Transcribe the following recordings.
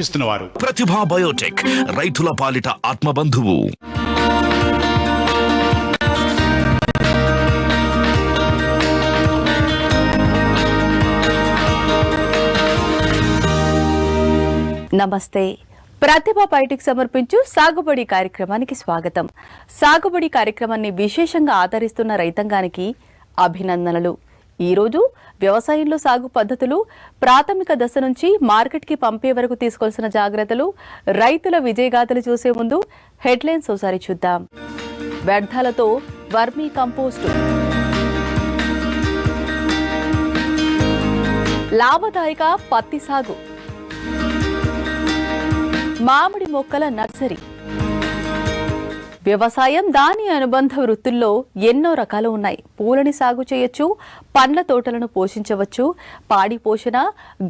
ప్రతిభా Biotech రైతుల పాలిట ఆత్మబంధువు. నమస్తే. ప్రతిభ బయోటెక్ సమర్పించు సాగుబడి కార్యక్రమానికి స్వాగతం. సాగుబడి కార్యక్రమాన్ని విశేషంగా ఆదరిస్తున్న రైతాంగానికి అభినందనలు. ఈరోజు వ్యవసాయంలో సాగు పద్ధతులు, ప్రాథమిక దశ నుంచి మార్కెట్కి పంపే వరకు తీసుకోవాల్సిన జాగ్రత్తలు, రైతుల విజయగాథలు చూసే ముందు హెడ్లైన్స్ ఒకసారి చూద్దాం. వ్యర్థాలతో వర్మీ కంపోస్టు, లాభదాయక పత్తి సాగు, మామిడి మొక్కల నర్సరీ. వ్యవసాయం దాని అనుబంధ వృత్తుల్లో ఎన్నో రకాలు ఉన్నాయి. పూలని సాగు చేయొచ్చు, పండ్ల తోటలను పోషించవచ్చు, పాడి పోషణ,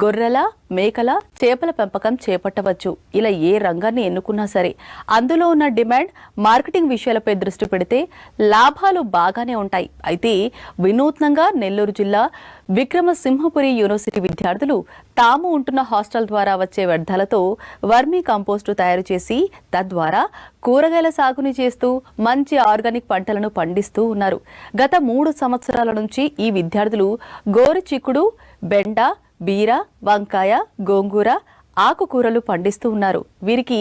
గొర్రెల, మేకల, చేపల పెంపకం చేపట్టవచ్చు. ఇలా ఏ రంగాన్ని ఎన్నుకున్నా సరే అందులో ఉన్న డిమాండ్, మార్కెటింగ్ విషయాలపై దృష్టి పెడితే లాభాలు బాగానే ఉంటాయి. అయితే వినూత్నంగా నెల్లూరు జిల్లా విక్రమసింహపురి యూనివర్సిటీ విద్యార్థులు తాము ఉంటున్న హాస్టల్ ద్వారా వచ్చే వ్యర్థాలతో వర్మీ కంపోస్టు తయారు చేసి తద్వారా కూరగాయల సాగుని చేస్తూ మంచి ఆర్గానిక్ పంటలను పండిస్తూ ఉన్నారు. గత 3 సంవత్సరాల నుంచి ఈ విద్యార్థులు గోరు చిక్కుడు, బెండ, బీర, వంకాయ, గోంగూర, ఆకుకూరలు పండిస్తూ ఉన్నారు. వీరికి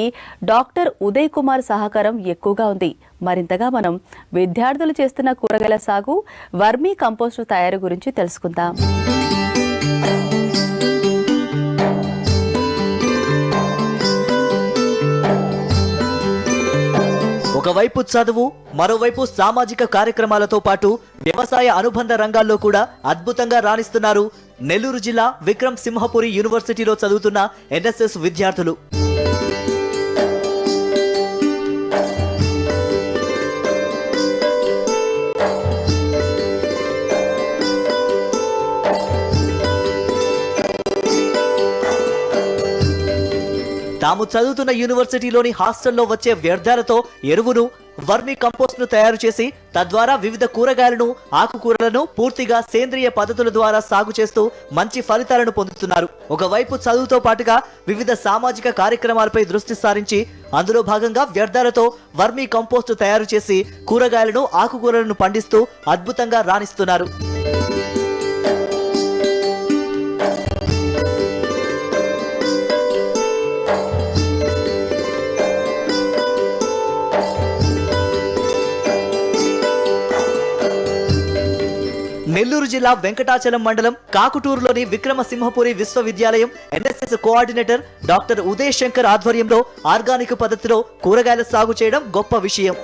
డాక్టర్ ఉదయ్ కుమార్ సహకారం ఎక్కువగా ఉంది. మరింతగా మనం విద్యార్థులు చేస్తున్న కూరగాయల సాగు, వర్మీ కంపోస్టు తయారు గురించి తెలుసుకుందాం. ఒకవైపు చదువు, మరోవైపు సామాజిక కార్యక్రమాలతో పాటు వ్యవసాయ అనుబంధ రంగాల్లో కూడా అద్భుతంగా రాణిస్తున్నారు నెల్లూరు జిల్లా విక్రమసింహపురి యూనివర్సిటీలో చదువుతున్న ఎన్ఎస్ఎస్ విద్యార్థులు. తాము చదువుతున్న యూనివర్సిటీలోని హాస్టల్లో వచ్చే వ్యర్థాలతో ఎరువును, వర్మీ కంపోస్ట్ ను తయారు చేసి తద్వారా వివిధ కూరగాయలను, ఆకుకూరలను పూర్తిగా సేంద్రియ పద్ధతుల ద్వారా సాగు చేస్తూ మంచి ఫలితాలను పొందుతున్నారు. ఒకవైపు చదువుతో పాటుగా వివిధ సామాజిక కార్యక్రమాలపై దృష్టి సారించి అందులో భాగంగా వ్యర్థాలతో వర్మీ కంపోస్ట్ తయారు చేసి కూరగాయలను, ఆకుకూరలను పండిస్తూ అద్భుతంగా రాణిస్తున్నారు. నెల్లూరు జిల్లా వెంకటాచలం మండలం కాకుటూరులోని విక్రమసింహపురి విశ్వవిద్యాలయం NSS coordinator doctor Uday Shankar ఆధ్వర్యంలో ఆర్గానిక్ పద్ధతిలో కూరగాయల సాగు చేయడం గొప్ప విషయం.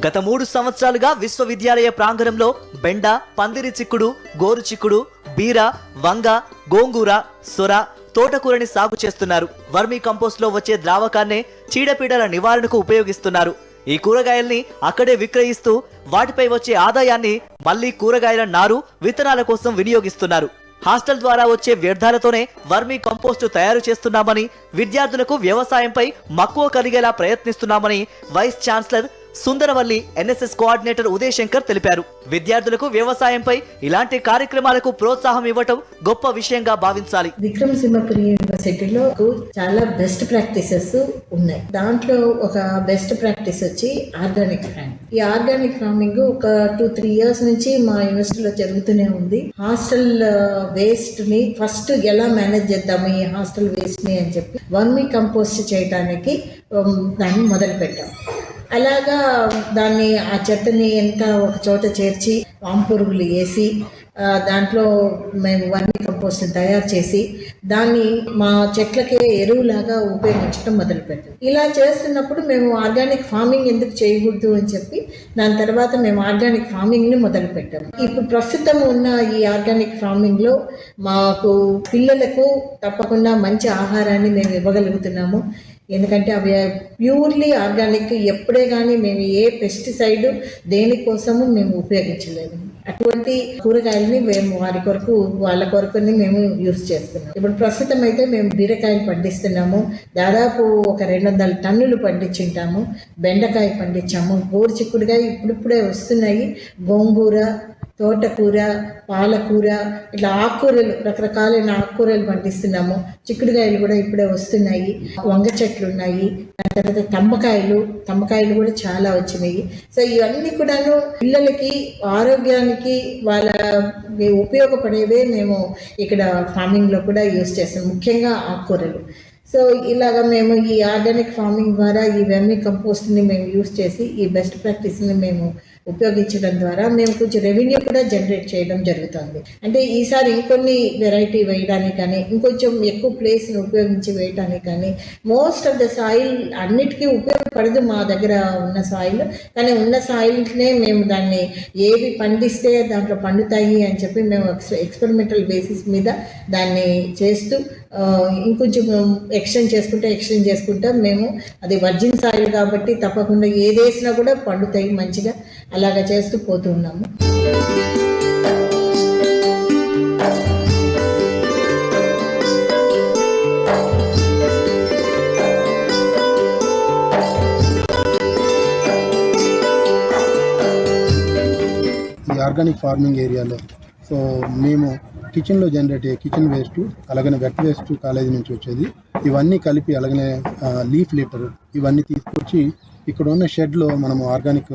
గత 3 సంవత్సరాలుగా విశ్వవిద్యాలయ ప్రాంగణంలో బెండ, పందిరి చిక్కుడు, గోరు చిక్కుడు, బీర, వంగ, గోంగూర, సొర, తోటకూరని సాగు చేస్తున్నారు. వర్మీ కంపోస్ట్ లో వచ్చే ద్రావకాన్నే చీడపీడల నివారణకు ఉపయోగిస్తున్నారు. ఈ కూరగాయల్ని అక్కడే విక్రయిస్తూ వాటిపై వచ్చే ఆదాయాన్ని మళ్లీ కూరగాయల నారు, విత్తనాల కోసం వినియోగిస్తున్నారు. హాస్టల్ ద్వారా వచ్చే వ్యర్థాలతోనే వర్మీ కంపోస్టు తయారు చేస్తున్నామని, విద్యార్థులకు వ్యవసాయంపై మక్కువ కలిగేలా ప్రయత్నిస్తున్నామని vice chancellor Sundaravalli NSS coordinator Uday Shankar తెలిపారు. విద్యార్థులకు వ్యవసాయంపై ఇలాంటి కార్యక్రమాలకు ప్రోత్సాహం ఇవ్వటం గొప్ప విషయంగా భావించాలి. విక్రమసింహపురి యూనివర్సిటీలో చాలా బెస్ట్ ప్రాక్టీసెస్ ఉన్నాయి. దాంట్లో ఒక బెస్ట్ ప్రాక్టీస్ వచ్చి ఆర్గానిక్ ఫార్మింగ్. ఈ ఆర్గానిక్ ఫార్మింగ్ ఒక 2-3 ఇయర్స్ నుంచి మా యూనివర్సిటీలో జరుగుతూనే ఉంది. హాస్టల్ వేస్ట్ ని ఫస్ట్ ఎలా మేనేజ్ చేద్దాము ఈ హాస్టల్ వేస్ట్ ని అని చెప్పి వర్మీ కంపోస్ట్ చేయడానికి దాన్ని మొదలు పెట్టాం. అలాగా దాన్ని, ఆ చెత్తని ఎంత ఒక చోట చేర్చి వాంపురుగులు వేసి దాంట్లో మేము వర్మీ కంపోస్ట్ తయారు చేసి దాన్ని మా చెట్లకే ఎరువులాగా ఉపయోగించడం మొదలుపెట్టాం. ఇలా చేస్తున్నప్పుడు మేము ఆర్గానిక్ ఫార్మింగ్ ఎందుకు చేయకూడదు అని చెప్పి దాని తర్వాత మేము ఆర్గానిక్ ఫార్మింగ్ని మొదలుపెట్టాము. ఇప్పుడు ప్రస్తుతం ఉన్న ఈ ఆర్గానిక్ ఫార్మింగ్లో మాకు పిల్లలకు తప్పకుండా మంచి ఆహారాన్ని మేము ఇవ్వగలుగుతున్నాము. ఎందుకంటే అవి ప్యూర్లీ ఆర్గానిక్. ఎప్పుడే కానీ మేము ఏ పెస్టిసైడ్ దేనికోసము మేము ఉపయోగించలేదు. అటువంటి కూరగాయలని మేము వాళ్ళ కొరకుని మేము యూస్ చేస్తున్నాం. ఇప్పుడు ప్రస్తుతం అయితే మేము బీరకాయలు పండిస్తున్నాము. దాదాపు ఒక 200 టన్నులు పండించుంటాము. బెండకాయ పండించాము. గోరు చిక్కుడుకాయ ఇప్పుడిప్పుడే వస్తున్నాయి. గోంగూర, తోటకూర, పాలకూర, ఇట్లా ఆకుకూరలు, రకరకాలైన ఆకుకూరలు పండిస్తున్నాము. చిక్కుడుకాయలు కూడా ఇప్పుడే వస్తున్నాయి. వంగ చెట్లు ఉన్నాయి. దాని తర్వాత తమ్మకాయలు కూడా చాలా వచ్చినాయి. సో ఇవన్నీ కూడాను పిల్లలకి ఆరోగ్యానికి వాళ్ళ ఉపయోగపడేవే మేము ఇక్కడ ఫార్మింగ్లో కూడా యూజ్ చేస్తాం, ముఖ్యంగా ఆకుకూరలు. సో ఇలాగ మేము ఈ ఆర్గానిక్ ఫార్మింగ్ ద్వారా ఈ వెర్మి కంపోస్ట్ని మేము యూజ్ చేసి ఈ బెస్ట్ ప్రాక్టీస్ని మేము ఉపయోగించడం ద్వారా మేము కొంచెం రెవెన్యూ కూడా జనరేట్ చేయడం జరుగుతుంది. అంటే ఈసారి ఇంకొన్ని వెరైటీ వేయడానికి కానీ, ఇంకొంచెం ఎక్కువ ప్లేస్ని ఉపయోగించి వేయడానికి కానీ, మోస్ట్ ఆఫ్ ద సాయిల్ అన్నిటికీ ఉపయోగపడదు మా దగ్గర ఉన్న సాయిల్. కానీ ఉన్న సాయిల్నే మేము దాన్ని ఏవి పండిస్తే దాంట్లో పండుతాయి అని చెప్పి మేము ఎక్స్పెరిమెంటల్ బేసిస్ మీద దాన్ని చేస్తూ ఇంకొంచెం ఎక్స్టెండ్ చేసుకుంటా మేము అది వర్జిన్ సాయిల్ కాబట్టి తప్పకుండా ఏదేసినా కూడా పండుతాయి మంచిగా. అలాగా చేస్తూ పోతున్నాము. ఈ ఆర్గానిక్ ఫార్మింగ్ ఏరియాలో సో మేము కిచెన్లో జనరేట్ అయ్యే కిచెన్ వేస్ట్, అలాగనే వెట్ వేస్ట్ కాలేజీ నుంచి వచ్చేది, ఇవన్నీ కలిపి అలాగనే లీఫ్ లిటర్ ఇవన్నీ తీసుకొచ్చి ఇక్కడ ఉన్న షెడ్లో మనము ఆర్గానిక్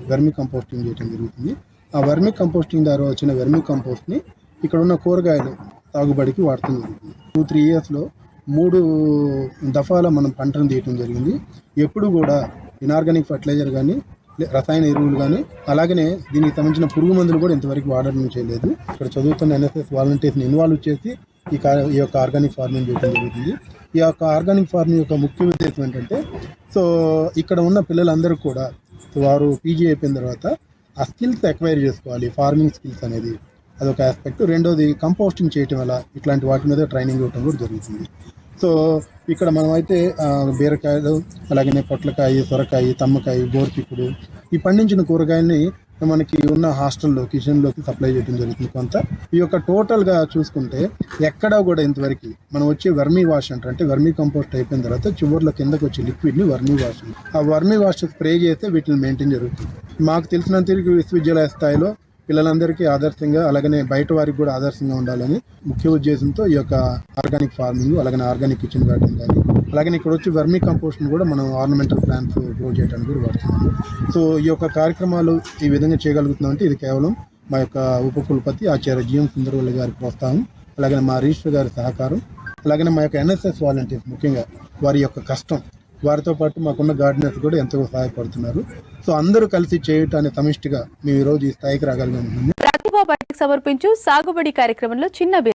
వెర్మి కంపోస్టింగ్ చేయడం జరుగుతుంది. ఆ వెర్మి కంపోస్టింగ్ ద్వారా వచ్చిన వెర్మి కంపోస్ట్ని ఇక్కడ ఉన్న కూరగాయలు సాగుబడికి వాడటం జరుగుతుంది. 2-3 ఇయర్స్లో 3 దఫాల మనం పంటను తీయటం జరిగింది. ఎప్పుడు కూడా ఇన్ఆర్గానిక్ ఫర్టిలైజర్ కానీ, రసాయన ఎరువులు కానీ, అలాగనే దీనికి సంబంధించిన పురుగు మందులు కూడా ఇంతవరకు వాడడం చేయలేదు. ఇక్కడ చదువుతున్న ఎన్ఎస్ఎస్ వాలంటీర్స్ని ఇన్వాల్వ్ చేసి ఈ యొక్క ఆర్గానిక్ ఫార్మింగ్ చేయడం జరుగుతుంది. ఈ యొక్క ఆర్గానిక్ ఫార్మింగ్ యొక్క ముఖ్య ఉద్దేశం ఏంటంటే, సో ఇక్కడ ఉన్న పిల్లలందరూ కూడా వారు పీజీ అయిపోయిన తర్వాత ఆ స్కిల్స్ ఎక్వైర్ చేసుకోవాలి, ఫార్మింగ్ స్కిల్స్ అనేది అదొక ఆస్పెక్ట్. రెండోది కంపోస్టింగ్ చేయటం వల్ల ఇట్లాంటి వాటి మీద ట్రైనింగ్ ఇవ్వడం కూడా జరుగుతుంది. సో ఇక్కడ మనమైతే బీరకాయలు, అలాగనే పొట్లకాయ, సొరకాయ, తమ్మకాయ, గోరుచిక్కుడు ఈ పండించిన కూరగాయల్ని మనకి ఉన్న హాస్టల్లో కిచెన్లోకి సప్లై చేయడం జరుగుతుంది. కొంత ఈ యొక్క టోటల్గా చూసుకుంటే ఎక్కడా కూడా ఇంతవరకు మనం వచ్చే వర్మీ వాష్ అంటే వర్మీ కంపోస్ట్ అయిపోయిన తర్వాత చివరిలో కిందకు వచ్చే లిక్విడ్ని వర్మీ వాష్, ఆ వర్మీ వాష్ స్ప్రే చేస్తే వీటిని మెయింటైన్ జరుగుతుంది. మాకు తెలిసినంత విశ్వవిద్యాలయ స్థాయిలో పిల్లలందరికీ ఆదర్శంగా, అలాగనే బయట వారికి కూడా ఆదర్శంగా ఉండాలని ముఖ్య ఉద్దేశంతో ఈ యొక్క ఆర్గానిక్ ఫార్మింగ్, అలాగనే ఆర్గానిక్ కిచెన్ గార్డెన్ కానీ, అలాగనే ఇక్కడ వచ్చి వర్మీ కంపోస్ట్ని కూడా మనం ఆర్నమెంటల్ ప్లాంట్స్ గ్రో చేయడానికి కూడా వాడుతున్నాం. సో ఈ యొక్క కార్యక్రమాలు ఈ విధంగా చేయగలుగుతున్నామంటే ఇది కేవలం మా యొక్క ఉపకులపతి ఆచార్య జిఎం సుందరవల్లి గారి ప్రోత్సాహం, అలాగనే మా రిజిస్టర్ గారి సహకారం, అలాగనే మా యొక్క ఎన్ఎస్ఎస్ వాలంటీర్స్ ముఖ్యంగా వారి యొక్క కష్టం, వారితో పాటు మాకున్న గార్డెనర్స్ కూడా ఎంతో సహాయపడుతున్నారు. సో అందరూ కలిసి చేయటాన్ని సమిష్టిగా మేము ఈరోజు ఈ స్థాయికి రాగలిగాము. ప్రతిభ బయటకు సమర్పించు సాగుబడి కార్యక్రమంలో చిన్న